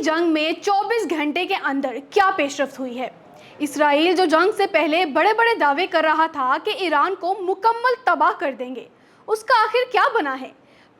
जंग में 24 घंटे के अंदर क्या पेशरफ्त हुई है। इसराइल जो जंग से पहले बड़े बड़े दावे कर रहा था कि ईरान को मुकम्मल तबाह कर देंगे, उसका आखिर क्या बना है।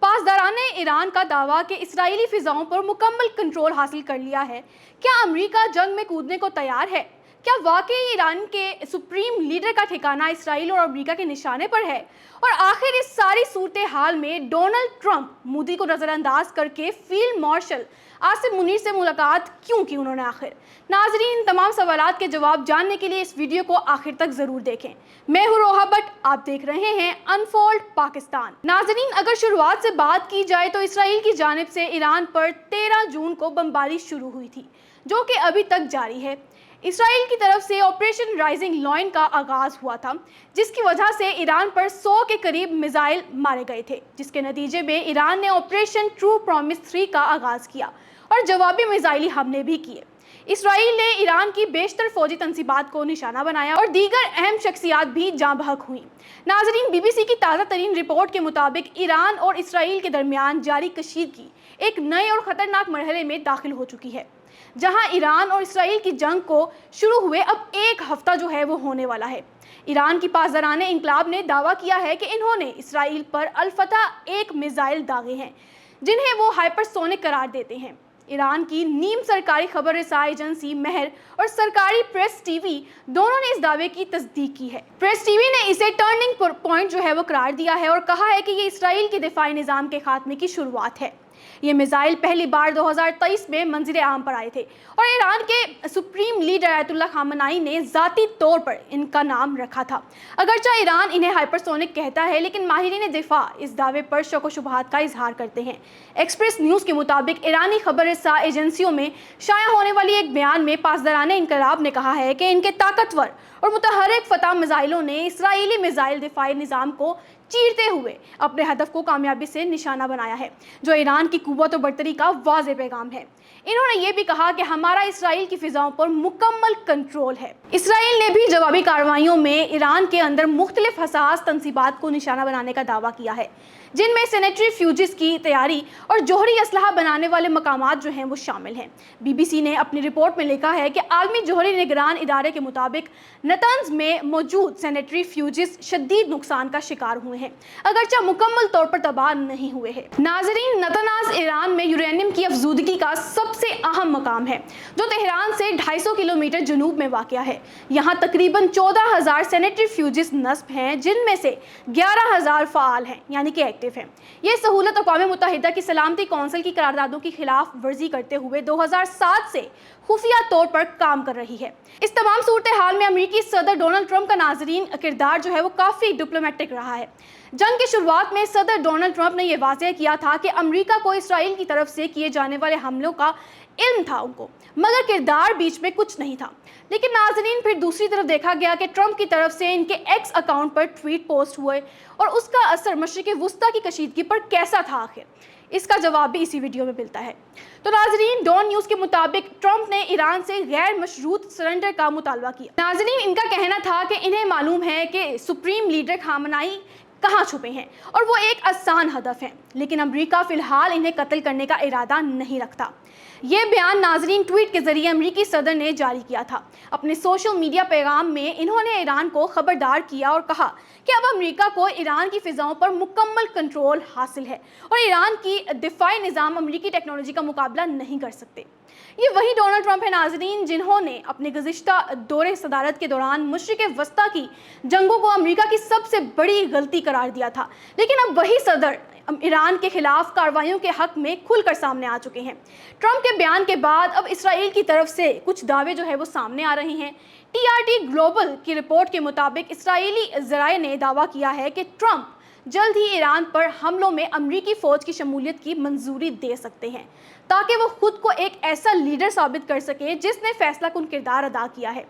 पासदारान ने ईरान का दावा कि इसराइली फिजाओं पर मुकम्मल कंट्रोल हासिल कर लिया है। क्या अमेरिका जंग में कूदने को तैयार है? क्या वाकई ईरान के सुप्रीम लीडर का ठिकाना इसराइल और अमेरिका के निशाने पर है? और आखिर इस सारी सूरत हाल में डोनाल्ड ट्रंप मोदी को नज़रअंदाज करके फील्ड मार्शल आसिम मुनीर से मुलाकात क्यों की उन्होंने आखिर? नाजरीन, तमाम सवालात के जवाब जानने के लिए इस वीडियो को आखिर तक ज़रूर देखें। मैं हूँ रोहा भट्ट, आप देख रहे हैं अनफोल्ड पाकिस्तान। नाजरीन, अगर शुरुआत से बात की जाए तो इसराइल की जानिब से ईरान पर 13 जून को बमबारी शुरू हुई थी, जो कि अभी तक जारी है। इसराइल की तरफ से ऑपरेशन राइजिंग लॉइन का आगाज हुआ था, जिसकी वजह से ईरान पर 100 के करीब मिसाइल मारे गए थे, जिसके नतीजे में ईरान ने ऑपरेशन ट्रू प्रॉमिस 3 का आगाज किया और जवाबी मिसाइली हमले भी किए। इसराइल ने ईरान की बेशतर फौजी तंसीबात को निशाना बनाया और दीगर अहम शख्सियात भी जाँ बहक हुई। नाजरीन, BBC की ताज़ा तरीन रिपोर्ट के मुताबिक ईरान और इसराइल के दरमियान जारी कशीदगी एक नए और ख़तरनाक मरहले में दाखिल हो चुकी है, जहां ईरान और इसराइल की जंग को शुरू हुए अब एक हफ्ता जो है वो होने वाला है। ईरान की पासदारान इंकलाब ने दावा किया है कि इन्होंने इसराइल पर अल-फतह 1 मिसाइल दागे हैं, जिन्हें वो हाइपरसोनिक करार देते हैं। ईरान की नीम सरकारी खबर रसाई एजेंसी महर और सरकारी प्रेस टीवी दोनों ने इस दावे की तस्दीक की है। प्रेस टीवी ने इसे टर्निंग पॉइंट जो है वो करार दिया है और कहा है कि ये इसराइल के दिफाई निज़ाम के खात्मे की शुरुआत है। ये मिसाइल पहली बार 2023 में मंजर आम पर आए थे और ईरान के सुप्रीम लीडर आयतुल्लाह खामनाई ने ज़ाती तौर पर इनका नाम रखा था। अगरचे ईरान इन्हें हाइपरसोनिक कहता है, लेकिन माहिरीन दिफा इस दावे पर शक व शुबहात का इजहार करते हैं। एक्सप्रेस न्यूज़ के मुताबिक ईरानी खबर रसा एजेंसियों में शाया होने वाली एक बयान में पासदारान इंकलाब ने कहा है कि इनके ताकतवर और मुतहर्रिक फतह मिसाइलों ने इसराइली मिसाइल दिफाई निज़ाम को चीरते हुए अपने हदफ को कामयाबी से निशाना बनाया है, जो ईरान की कुव्वत और बरतरी का वाज़ेह पैगाम है। इन्होंने ये भी कहा कि हमारा इसराइल की फिजाओं पर मुकम्मल कंट्रोल है। इसराइल ने भी जवाबी कार्रवाइयों में ईरान के अंदर मुख्तलिफ हसास तंसीबात को निशाना बनाने का दावा किया है, जिनमें सेनेटरी फ्यूजिस की तैयारी और जोहरी असलहा बनाने वाले मकामात जो हैं वो शामिल हैं। BBC ने अपनी रिपोर्ट में लिखा है कि आलमी जोहरी निगरान इदारे के मुताबिक नतंज में मौजूद सेनेटरी फ्यूजिस शदीद नुकसान का शिकार हुए हैं, अगरचे मुकम्मल तौर पर तबाह नहीं हुए हैं। नाजरीन, नतनाज ईरान में यूरेनियम की अफजूदगी का सबसे अहम मकाम है, जो तेहरान से 250 किलोमीटर जनूब में वाक़या है। यहाँ तकरीबन 14,000 सेनेटरी फ्यूजिस नस्ब हैं, जिनमें से 11,000 फ़ाल हैं, यानी कि एक्टिव हैं। ये सहूलत अक़वाम मुत्तहिदा की सलामती कौंसिल की करारदादों की खिलाफ वर्जी करते हुए 2007 से खुफिया तौर पर काम कर रही है। इस तमाम सूरत हाल में अमेरिकी सदर डोनाल्ड ट्रंप का नाजरीन किरदार जो है वो काफ़ी डिप्लोमेटिक रहा है। जंग की शुरुआत में सदर डोनाल्ड ट्रंप ने यह वाज़ेह किया था कि अमेरिका को इसराइल की तरफ से किए जाने वाले हमलों का इल्म था उनको, मगर किरदार बीच में कुछ नहीं था। लेकिन नाज़रीन, फिर दूसरी तरफ देखा गया कि ट्रंप की तरफ से इनके एक्स अकाउंट पर ट्वीट पोस्ट हुए और उसका असर मशरिक़ वुस्ता की कशीदगी पर कैसा था आखिर, इसका जवाब भी इसी वीडियो में मिलता है। तो नाजरीन, डॉन न्यूज़ के मुताबिक ट्रंप ने ईरान से गैर मशरूत सरेंडर का मुतालबा किया। नाजरीन, इनका कहना था कि इन्हें मालूम है कि सुप्रीम लीडर खामनाई कहाँ छुपे हैं और वो एक आसान हदफ है, लेकिन अमेरिका फ़िलहाल इन्हें कत्ल करने का इरादा नहीं रखता। ये बयान नाजरीन ट्वीट के ज़रिए अमेरिकी सदर ने जारी किया था। अपने सोशल मीडिया पैगाम में इन्होंने ईरान को खबरदार किया और कहा कि अब अमेरिका को ईरान की फ़िज़ाओं पर मुकम्मल कंट्रोल हासिल है और ईरान की दिफाई निज़ाम अमेरिकी टेक्नोलॉजी का मुकाबला नहीं कर सकते। ये वही डोनाल्ड ट्रंप है नाजरीन, जिन्होंने अपने गुज़िश्ता दौरे सदारत के दौरान मशरिक़ वस्ता की जंगों को अमेरिका की सबसे बड़ी गलती करार दिया था। लेकिन अब वही सदर ईरान के खिलाफ कार्रवाइयों के हक में खुलकर सामने आ चुके हैं। ट्रंप के बयान के बाद अब इसराइल की तरफ से कुछ दावे जो है वो सामने आ रहे हैं। TRT ग्लोबल की रिपोर्ट के मुताबिक इसराइली ज़राए ने दावा किया है कि ट्रंप जल्द ही ईरान पर हमलों में अमरीकी फ़ौज की शमूलियत की मंजूरी दे सकते हैं, ताकि वो खुद को एक ऐसा लीडर साबित कर सके जिसने फैसला कुन किरदार अदा किया है।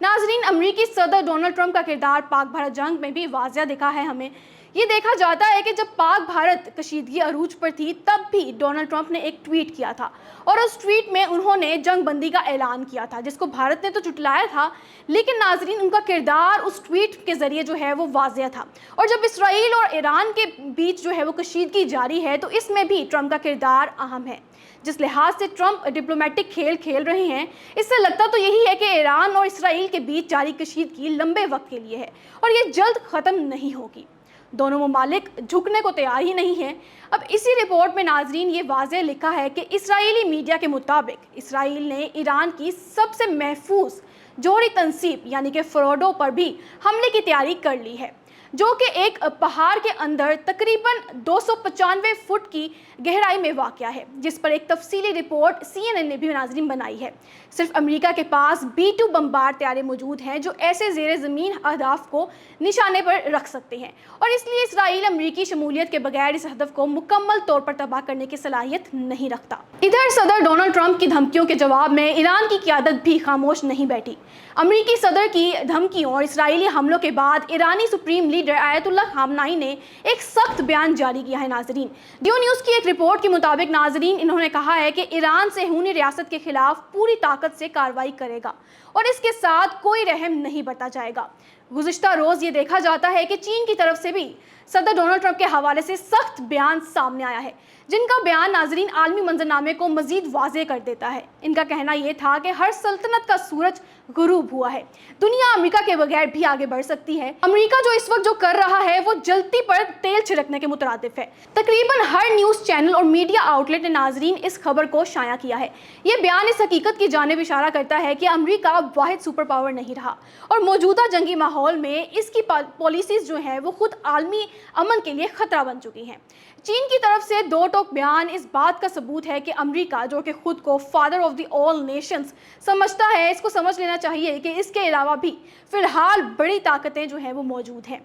नाजरीन, अमरीकी सदर डोनाल्ड ट्रंप का किरदार पाक भारत जंग में भी वाज़ेह दिखा है। हमें ये देखा जाता है कि जब पाक भारत कशीदगी अरूज पर थी, तब भी डोनाल्ड ट्रंप ने एक ट्वीट किया था और उस ट्वीट में उन्होंने जंग बंदी का ऐलान किया था, जिसको भारत ने तो जुटलाया था, लेकिन नाजरीन उनका किरदार उस ट्वीट के ज़रिए जो है वो वाज़ेह था। और जब इसराइल और ईरान के बीच जो है वो कशीदगी जारी है, तो इसमें भी ट्रंप का किरदार अहम है। जिस लिहाज से ट्रंप डिप्लोमेटिक खेल खेल रहे हैं, इससे लगता तो यही है कि ईरान और इसराइल के बीच जारी कशीदगी लंबे वक्त के लिए है और ये जल्द ख़त्म नहीं होगी। दोनों ममालिक झुकने को तैयार ही नहीं हैं। अब इसी रिपोर्ट में नाजरीन ये वाज़ेह लिखा है कि इस्राएली मीडिया के मुताबिक इसराइल ने ईरान की सबसे महफूज जोहरी तंसीब यानी कि फरोडो पर भी हमले की तैयारी कर ली है, जो कि एक पहाड़ के अंदर तकरीबन 295 फुट की गहराई में वाक़या है, जिस पर एक तफसीली रिपोर्ट CNN ने भी नाज़रीन बनाई है। सिर्फ अमेरिका के पास B-2 बमबार तैयारे मौजूद हैं जो ऐसे ज़ेरे ज़मीन अहदाफ को निशाने पर रख सकते हैं और इसलिए इसराइल अमेरिकी शमूलियत के बगैर इस हदफ को मुकम्मल तौर पर तबाह करने की सलाहियत नहीं रखता। इधर सदर डोनाल्ड ट्रंप की धमकियों के जवाब में ईरान की क़यादत भी खामोश नहीं बैठी। अमेरिकी सदर की धमकियों और इसराइली हमलों के बाद ईरानी सुप्रीम लीडर आयतुल्लाह खामनाई ने एक सख्त बयान जारी किया है। नाजरीन, ड्यू न्यूज़ की एक रिपोर्ट के मुताबिक नाजरीन इन्होंने कहा है कि ईरान सहूनी रियासत के खिलाफ पूरी ताकत से कार्रवाई करेगा और इसके साथ कोई रहम नहीं बरता जाएगा। गुज़िश्ता रोज़ ये देखा जाता है कि चीन की तरफ से भी सदर डोनाल्ड ट्रंप के हवाले से सख्त बयान सामने आया है, जिनका बयान नाजरीन आलमी मंजरनामे को मजीद वाज़ेह कर देता है। इनका कहना यह था कि हर सल्तनत का सूरज गुरूब हुआ है, दुनिया अमेरिका के बगैर भी आगे बढ़ सकती है। अमेरिका जो इस वक्त जो कर रहा है वो जलती पर तेल छिड़कने के मुतरादिफ है। तकरीबन हर न्यूज़ चैनल और मीडिया आउटलेट ने नाजरीन इस खबर को शाया किया है। ये बयान इस हकीकत की जानिब इशारा करता है कि अमेरिका वाहिद सुपर पावर नहीं रहा और मौजूदा जंगी माहौल में इसकी पॉलिसीज़ जो हैं वो खुद आलमी अमन के लिए खतरा बन चुकी हैं। चीन की तरफ से दो टोक बयान इस बात का सबूत है कि अमेरिका जो कि खुद को father of the all Nations समझता है, इसको समझ लेना चाहिए कि इसके अलावा भी फिलहाल बड़ी ताकतें जो हैं वो मौजूद हैं।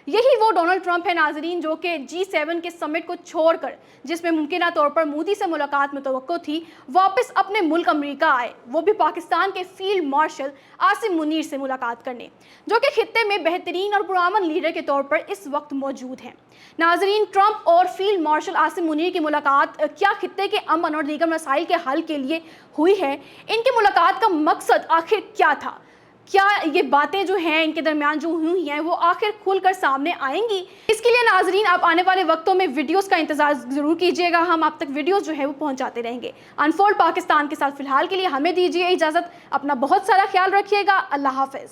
यही वो डोनाल्ड ट्रंप है नाजरीन जो कि G7 के समिट को छोड़कर, जिसमें मुमकिन तौर पर मोदी से मुलाकात मुतवक्को थी, वापस अपने मुल्क अमेरिका आए, वो भी पाकिस्तान के फील्ड मार्शल आसिम मुनीर से मुलाकात करने, जो कि खित्ते में बेहतरीन और पुरअमन लीडर के तौर पर इस वक्त मौजूद हैं। नाजरीन, ट्रंप और फील्ड मार्शल आसिम मुनीर की मुलाकात क्या खित्ते के अमन और दीगर मसाइल के हल के लिए हुई है? इनकी मुलाकात का मकसद आखिर क्या था? क्या ये बातें जो हैं इनके दरमियान जो हुई हैं वो आखिर खुलकर सामने आएंगी? इसके लिए नाजरीन आप आने वाले वक्तों में वीडियोस का इंतजार ज़रूर कीजिएगा। हम आप तक वीडियोस जो है वो पहुंचाते रहेंगे। अनफोल्ड पाकिस्तान के साथ फिलहाल के लिए हमें दीजिए इजाज़त। अपना बहुत सारा ख्याल रखिएगा। अल्लाह हाफ़िज़।